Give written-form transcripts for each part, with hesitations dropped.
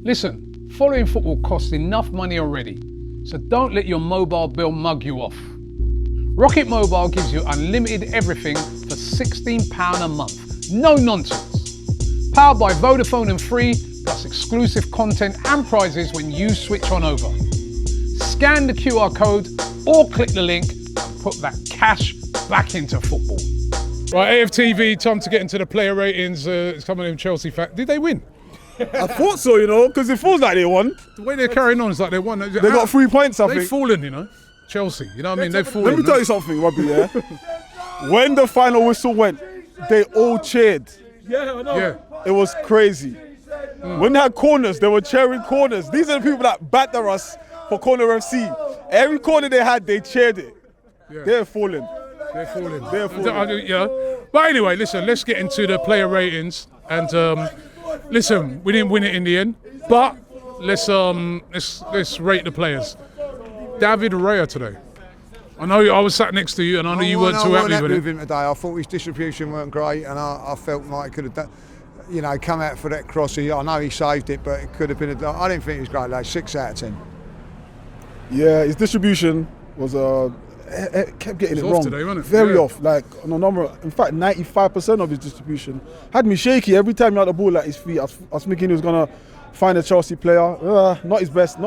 Listen, following football costs enough money already, so don't let your mobile bill mug you off. Rocket Mobile gives you unlimited everything for £16 a month. No nonsense. Powered by Vodafone and Free, plus exclusive content and prizes when you switch on over. Scan the QR code or click the link and put that cash back into football. Right, AFTV, time to get into the player ratings. It's coming in Chelsea fact. Did they win? I thought so, you know, because it feels like they won. The way they're carrying on is like they won. They got 3 points, I think. They've fallen, you know. Chelsea, you know what I mean? They've fallen. Let me tell you something, Robbie, yeah? When the final whistle went, they all cheered. Yeah, I know. Yeah. It was crazy. When they had corners, they were cheering corners. These are the people that batter us for Corner FC. Every corner they had, they cheered it. Yeah. They're falling. They're falling. They're falling. Yeah. But anyway, listen, let's get into the player ratings. And listen, we didn't win it in the end, but let's rate the players. David Raya today. I know I was sat next to you, and I know you weren't too happy with him today. I thought his distribution weren't great, and I felt like he could have done, you know, come out for that cross. I know he saved it, but it could have been. I didn't think it was great. Like 6 out of 10. Yeah, his distribution was kept getting it off wrong. today, wasn't it? Very Yeah. off. Like on a number, in fact, 95% of his distribution had me shaky every time he had the ball at his feet. I was thinking he was gonna find a Chelsea player. Not his best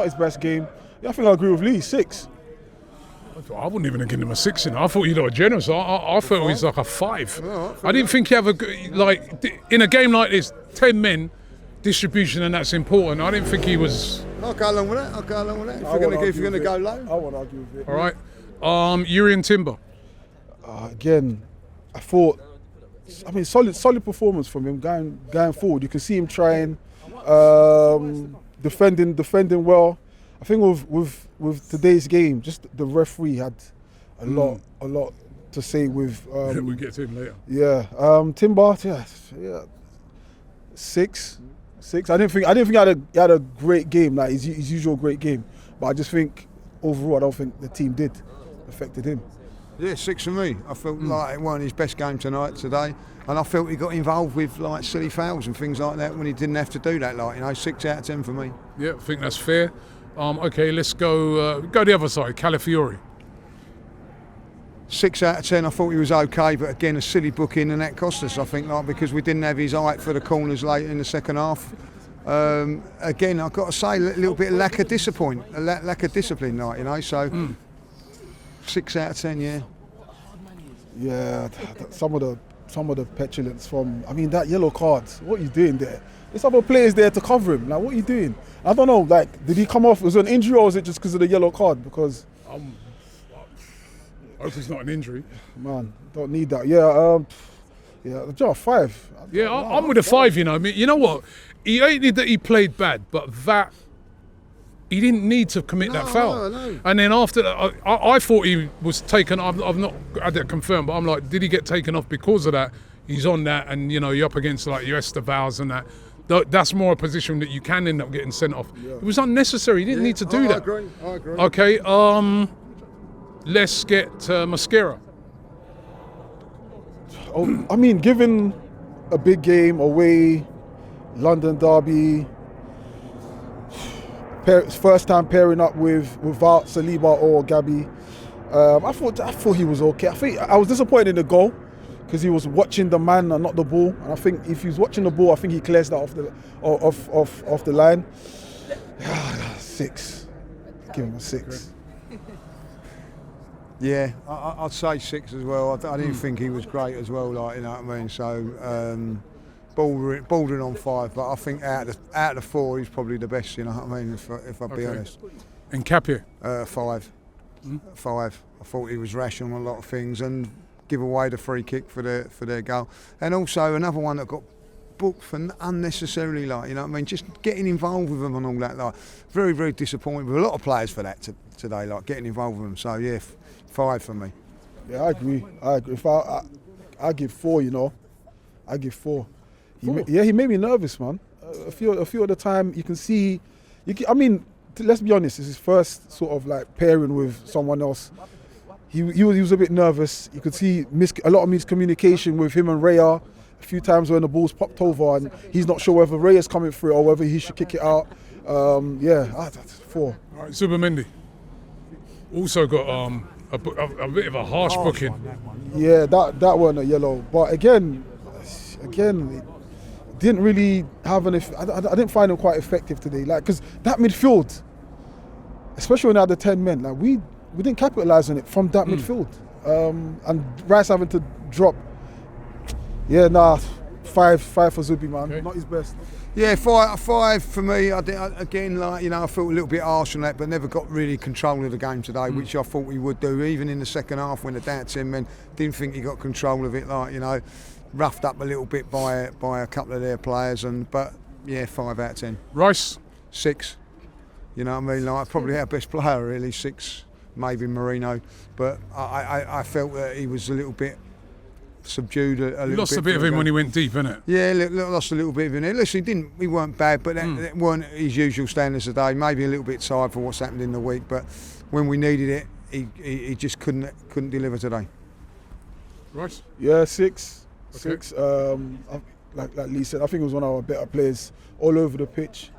game. Yeah, I think I agree with Lee. 6. I wouldn't even have given him a 6. You know, I thought you were generous. I felt he's like a 5. I didn't think you have in a game like this, 10 men distribution, and that's important. I didn't think he was. I'll go along with that. If you're going to go low, I won't argue with it. All right. Urian Timber. Again, I thought. I mean, solid performance from him going forward. You can see him trying, defending well. I think with today's game, just the referee had a lot to say with. We'll get to him later. Yeah, Timber. Yeah, 6. I didn't think he had a great game, like his usual great game. But I just think overall, I don't think the team did affected him. Yeah, 6 for me. I felt like it wasn't his best game today, and I felt he got involved with like silly fouls and things like that when he didn't have to do that. 6 out of 10 for me. Yeah, I think that's fair. Okay, let's go the other side. Calafiori. 6 out of 10. I thought he was okay, but again, a silly booking, and that cost us. I think because we didn't have his height for the corners late in the second half. Again, I've got to say, a little bit of lack of discipline, So 6 out of 10, yeah. Yeah, some of the petulance from. I mean, that yellow card. What are you doing there? There's other players there to cover him. Like, what are you doing? I don't know. Like, did he come off? Was it an injury or was it just because of the yellow card? Because I hope it's not an injury. Man, don't need that. Yeah, John, 5. Yeah, I'm with a 5. You know, I mean, you know what? He hated that he played bad, but that he didn't need to commit that foul. No. And then after that, I thought he was taken. I've not had that confirmed, but I'm like, did he get taken off because of that? He's on that, and you know, you're up against like your Estevaos and that. That's more a position that you can end up getting sent off. Yeah. It was unnecessary. He didn't need to do that. I agree. Okay, let's get Mascara. Oh, I mean, given a big game away, London derby, first time pairing up without Saliba or Gabby, I thought he was okay. I think I was disappointed in the goal because he was watching the man and not the ball. And I think if he was watching the ball, I think he clears that off the line. 6. Give him a 6. Yeah, I'd say 6 as well. I didn't think he was great as well, like, you know what I mean. So bordering on 5, but I think out of the 4, he's probably the best. You know what I mean? If I'll be honest. And Capio? 5. 5. I thought he was rash on a lot of things and give away the free kick for their goal. And also another one that got booked for unnecessarily, like, you know what I mean, just getting involved with them and all that. Like, very, very disappointed with a lot of players for that today, like getting involved with them. So yeah, 5 for me. Yeah, I agree. If I give 4, you know, I give 4. He made me nervous, man. A few of the time you can see. I mean, let's be honest. It's his first sort of like pairing with someone else. He was a bit nervous. You could see a lot of miscommunication with him and Raya. A few times when the ball's popped over and he's not sure whether Raya's coming through or whether he should kick it out. That's 4. All right, Zubimendi. Also got a bit of a harsh booking. Yeah, that wasn't a yellow. But again, it didn't really have an. I didn't find him quite effective today. Like, because that midfield, especially when they had the 10 men, like we didn't capitalise on it from that midfield. And Rice having to drop. Yeah, 5 for Zubi, man. Okay. Not his best. Yeah, 5 for me. I felt a little bit harsh on that, but never got really control of the game today, which I thought we would do. Even in the second half, when the down 10 men, didn't think he got control of it. Roughed up a little bit by a couple of their players, 5 out of 10. Rice? 6. You know what I mean? Probably our best player, really. 6, maybe Marino, but I felt that he was a little bit subdued a little bit. Lost a bit of him when he went deep, innit? Yeah, lost a little bit of him. Listen, we weren't bad, but that weren't his usual standards today. Maybe a little bit tired for what's happened in the week, but when we needed it, he just couldn't deliver today. Right? Yeah, 6. Okay. 6. Like Lee said, I think he was one of our better players all over the pitch.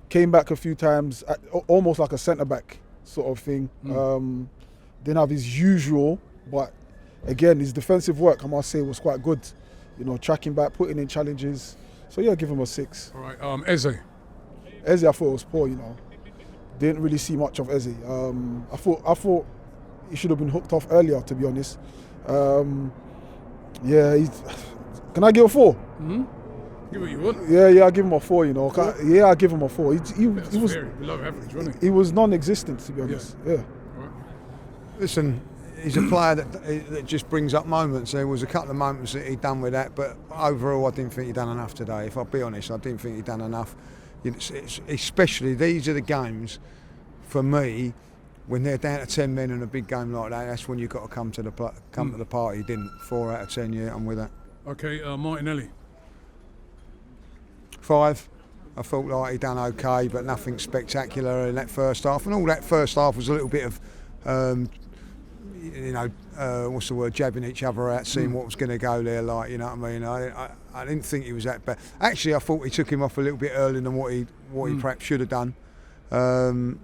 Came back a few times, almost like a centre back sort of thing. Didn't have his usual, but again, his defensive work, I must say, was quite good. Tracking back, putting in challenges. So yeah, give him a 6. All right, Eze. Eze, I thought was poor. Didn't really see much of Eze. I thought he should have been hooked off earlier, to be honest. Can I give a 4? Give what you want. Yeah, I give him a 4. I give him a 4. He was below average, wasn't he was non-existent, to be honest. Yeah. Right. Listen, he's a player that just brings up moments. There was a couple of moments that he'd done with that, but overall I didn't think he'd done enough today. If I'll be honest, I didn't think he'd done enough. Especially these are the games, for me, when they're down to 10 men in a big game like that, that's when you've got to come to the party. He didn't. 4 out of 10, yeah, I'm with that. Okay, Martinelli. 5. I felt like he'd done okay, but nothing spectacular in that first half. And all that first half was a little bit of, jabbing each other out, seeing what was going to go there, you know what I mean? I didn't think he was that bad. Actually, I thought he took him off a little bit earlier than what he perhaps should have done. 5.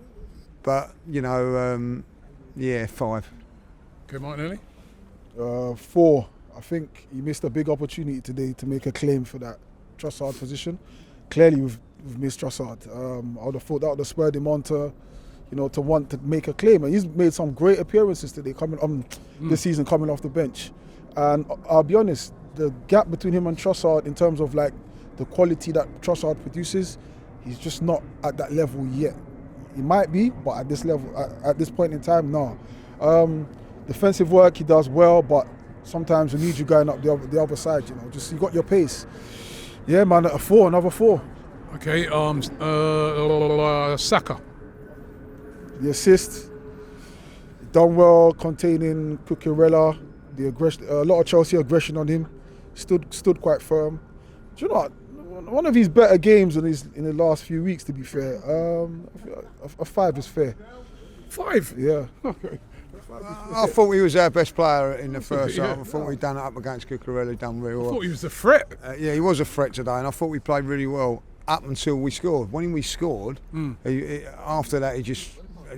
Okay, Martinelli? 4. I think he missed a big opportunity today to make a claim for that Trossard position. Clearly, we've missed Trossard. I would have thought that would have spurred him on to want to make a claim. And he's made some great appearances today, this season, coming off the bench. And I'll be honest, the gap between him and Trossard in terms of the quality that Trossard produces, he's just not at that level yet. He might be, but at this level, at this point in time, no. Defensive work, he does well, but sometimes we need you going up the other side. Just you got your pace. Yeah, man, a 4, another 4. Okay, Saka. The assist, done well, containing Cucurella. The aggression, a lot of Chelsea aggression on him. Stood quite firm. Do you know what? One of his better games in the last few weeks, to be fair. A 5 is fair. 5? Yeah. Okay. I thought he was our best player in the first half. I thought he'd done it up against Cucurella, done really well. I thought he was a threat. He was a threat today, and I thought we played really well up until we scored. When we scored, after that he just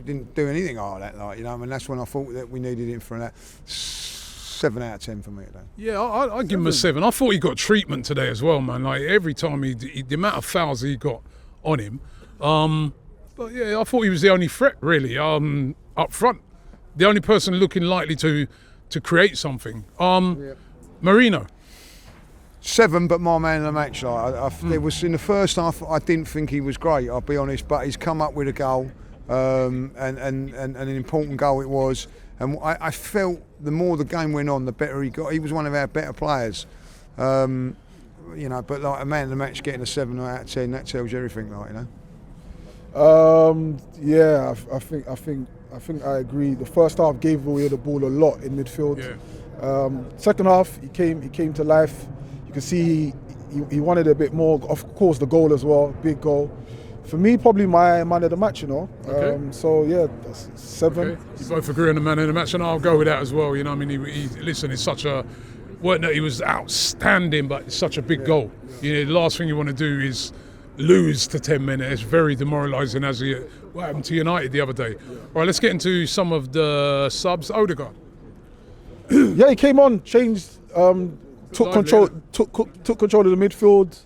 didn't do anything like that. And that's when I thought that we needed him for that. 7 out of 10 for me today. Yeah, I give him a 7. I thought he got treatment today as well, man. Every time the amount of fouls he got on him. But yeah, I thought he was the only threat really up front. The only person looking likely to create something. Marino. 7, but my man of the match. There was in the first half. I didn't think he was great. I'll be honest, but he's come up with a goal, and an important goal it was. And I felt the more the game went on, the better he got. He was one of our better players. But a man of the match getting a 7 out of 10, that tells you everything, Yeah, I think I agree. The first half gave away the ball a lot in midfield. Yeah. Second half, he came to life. You can see he wanted a bit more. Of course, the goal as well, big goal. For me, probably my man of the match, Okay. So yeah, that's 7. Okay. You both agree on the man of the match, and I'll go with that as well. He listen, it's such a weren't that he was outstanding, but it's such a big goal. The last thing you want to do is lose to 10 men. It's very demoralising, as what happened to United the other day. All right, let's get into some of the subs. Odegaard. Yeah, he came on, changed, took control of the midfield,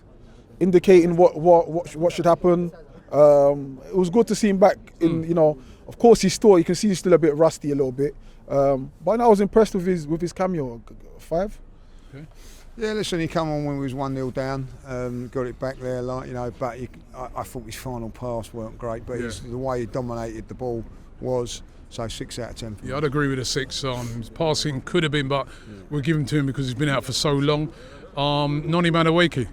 indicating what should happen. It was good to see him back. Of course, you can see he's still a bit rusty a little bit. But I was impressed with his cameo. 5. Okay. Yeah, listen, he come on when we was 1-0 down, got it back there, but I thought his final pass weren't great, but the way he dominated the ball was, so 6 out of 10. Yeah, I'd agree with a 6. His passing could have been, but we'll give him to him because he's been out for so long. Noni Madueke.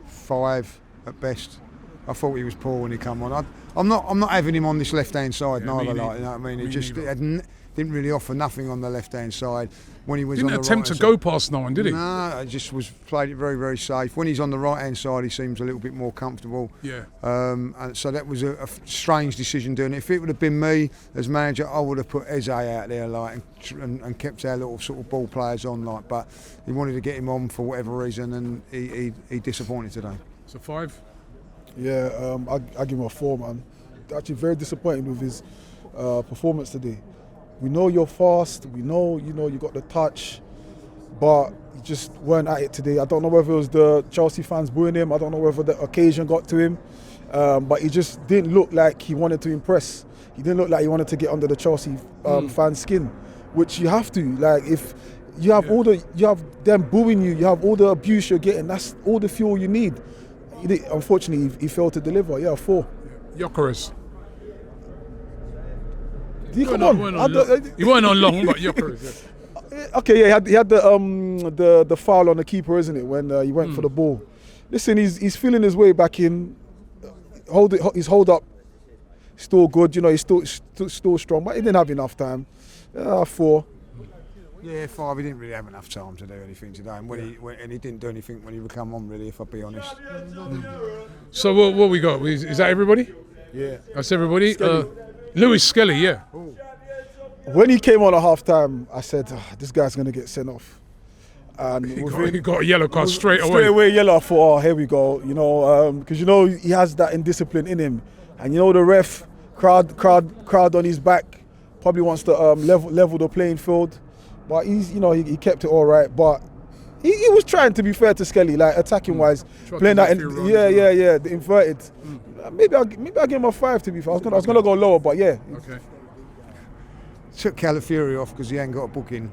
5 at best. I thought he was poor when he come on. I'm not having him on this left-hand side neither. You know what I mean? It didn't really offer nothing on the left-hand side. When he was didn't on the attempt right to go past no one, did he? No, I just played it very, very safe. When he's on the right-hand side, he seems a little bit more comfortable. Yeah. And so that was a strange decision doing it. If it would have been me as manager, I would have put Eze out there and kept our little sort of ball players on But he wanted to get him on for whatever reason, and he disappointed today. So 5. Yeah, I give him a 4, man. Actually, very disappointed with his performance today. We know you're fast. We know you got the touch, but you just weren't at it today. I don't know whether it was the Chelsea fans booing him. I don't know whether the occasion got to him, but he just didn't look like he wanted to impress. He didn't look like he wanted to get under the Chelsea fan skin, which you have to. Like, if you have you have them booing you, you have all the abuse you're getting. That's all the fuel you need. Unfortunately, he failed to deliver. Yeah, 4. Gyökeres. He weren't on long, but Gyökeres. Yeah. Okay, yeah, he had the foul on the keeper, isn't it? When he went for the ball. Listen, he's feeling his way back in. His hold up, still good. He's still strong, but he didn't have enough time. 4. Yeah, 5. He didn't really have enough time to do anything today, and he didn't do anything when he would come on. Really, if I'll be honest. So what we got? Is that everybody? Yeah, that's everybody. Lewis Skelly, yeah. Ooh. When he came on at half time, I said, this guy's going to get sent off. And he got a yellow card straight away. Straight away yellow. I thought, here we go. Because he has that indiscipline in him. And the ref, crowd on his back, probably wants to level the playing field. But he kept it all right. But he was trying to be fair to Skelly, like attacking wise, playing that the inverted. Maybe I'll give him a 5 to be fair. I was gonna go lower, but yeah. Okay. Took Calafiori off because he hadn't got a booking,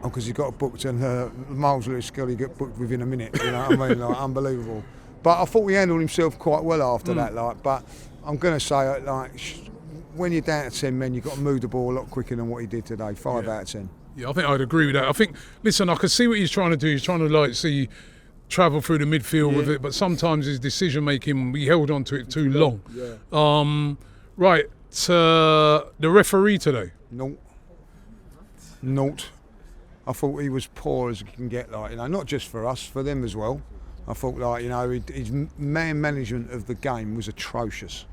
or because he got a booked, and Miles Lewis Skelly got booked within a minute. You know what I mean? Unbelievable. But I thought he handled himself quite well after that. But I'm gonna say when you're down to 10 men, you've got to move the ball a lot quicker than what he did today. 5 out of 10. Yeah, I think I'd agree with that. I think, listen, I can see what he's trying to do. He's trying to travel through the midfield with it, but sometimes his decision making, he held on to it too long. Yeah. Right, the referee today. Naught. I thought he was poor as you can get. Not just for us, for them as well. I thought his man management of the game was atrocious,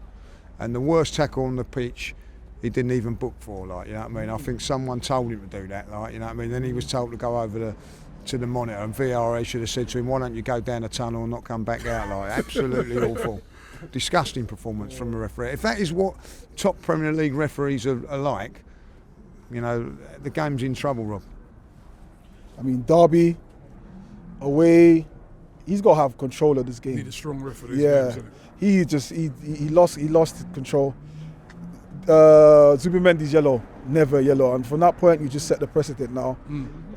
and the worst tackle on the pitch, he didn't even book for. You know what I mean? I think someone told him to do that. You know what I mean? Then he was told to go over to the monitor, and VRA should have said to him, why don't you go down the tunnel and not come back out? Absolutely awful. Disgusting performance from the referee. If that is what top Premier League referees are like, the game's in trouble, Rob. I mean, Derby, away, he's got to have control of this game. Need a strong referee. Yeah, he lost control. Zubimendi's yellow, never yellow, and from that point you just set the precedent now.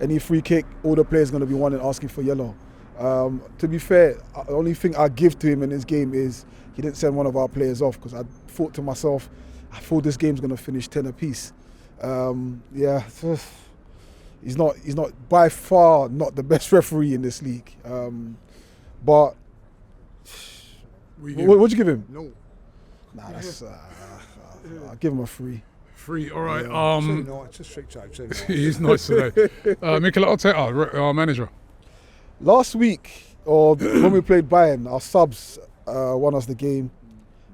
Any free kick, all the players going to be wanting asking for yellow. To be fair, the only thing I give to him in this game is he didn't send one of our players off, because I thought to myself, I thought this game's going to finish 10 apiece. He's not by far not the best referee in this league. But what'd you give him? No. Nah, that's. I'll give him a 3. 3, all right. It's a Stricto. He's nice today. Mikel Arteta, our manager. Last week, or when we played Bayern, our subs won us the game.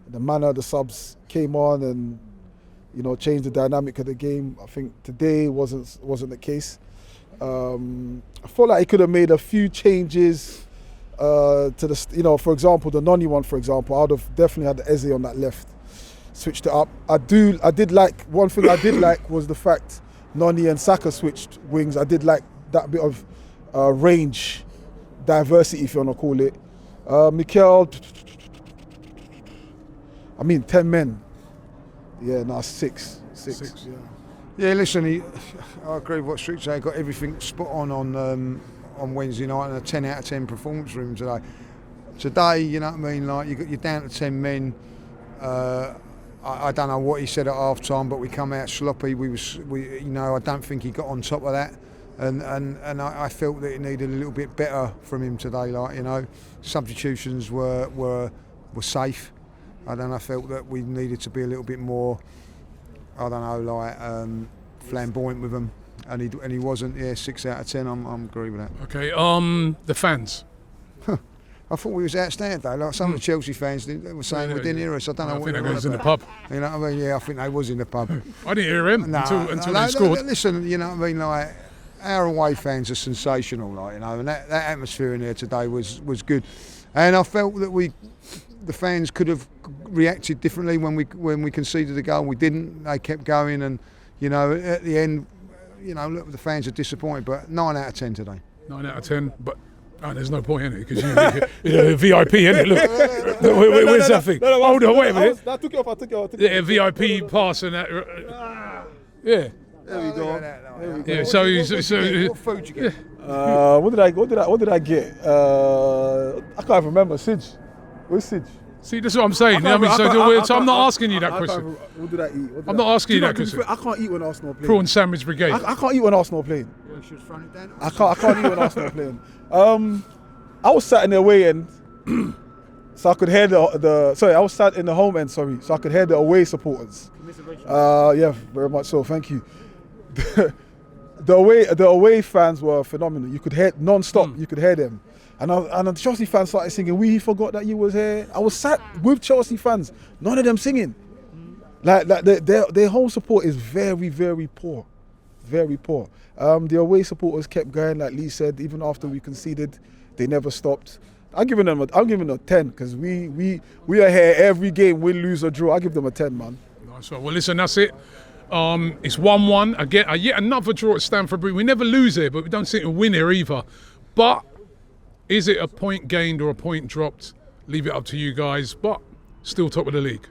The manner the subs came on and changed the dynamic of the game. I think today wasn't the case. I felt like he could have made a few changes to the, you know, for example, the Noni one, for example, I would have definitely had the Eze on that left, switched it up. I did like, one thing I did like was the fact Noni and Saka switched wings. I did like that bit of range, diversity, if you want to call it. Mikel, I mean, 10 men. Yeah, no, six. Yeah. Yeah, listen, I agree with what Stricto said. Got everything spot on Wednesday night and a 10 out of 10 performance room today. Today, you know what I mean, like you're down to 10 men. I don't know what he said at half time, but we come out sloppy. We you know, I don't think he got on top of that, and I felt that it needed a little bit better from him today. Like, you know, substitutions were safe. I felt that we needed to be a little bit more, I don't know, like flamboyant with him, and he wasn't. Yeah, 6 out of 10. I'm agree with that. Okay. The fans. I thought we was outstanding though. Like some of the Chelsea fans were saying we didn't hear us. I don't know what they they was in the pub. You know what I mean? Yeah, I think they was in the pub. I didn't hear him until they scored. Listen, you know what I mean? Like, our away fans are sensational, like, you know, and that atmosphere in there today was good. And I felt that the fans could have reacted differently when we conceded the goal. We didn't. They kept going, and you know, at the end, you know, look, the fans are disappointed. But 9 out of 10 today. 9 out of 10, but. Oh, there's no point in it because you're VIP, innit? Look, where's that thing? Hold on, wait a minute. I took it off. Yeah, VIP pass and that. Yeah. There we go. Yeah. So what food did you get? What did I get? I can't even remember. Sige. Where's Sige? See, that's what I'm saying. So I'm not asking you that question. What did I eat? I'm not asking you that question. I can't eat when Arsenal play. Prawn sandwich brigade. I can't eat when Arsenal playing. You should have thrown it down. I can't eat when Arsenal playing. I was sat in the away end, so I could hear I was sat in the home end, so I could hear the away supporters. Yeah, very much so. Thank you. The away fans were phenomenal. You could hear non-stop. You could hear them. And the Chelsea fans started singing, "We forgot that you was here." I was sat with Chelsea fans, none of them singing. Like their home support is very, very poor. Very poor. The away supporters kept going, like Lee said, even after we conceded, they never stopped. I'm giving them a 10 because we are here every game, win, lose or draw. I give them a 10, man. Nice one. Well, listen, that's it. It's 1-1 again. Yet another draw at Stamford Bridge. We never lose here, but we don't seem to win here either. But is it a point gained or a point dropped? Leave it up to you guys. But still top of the league.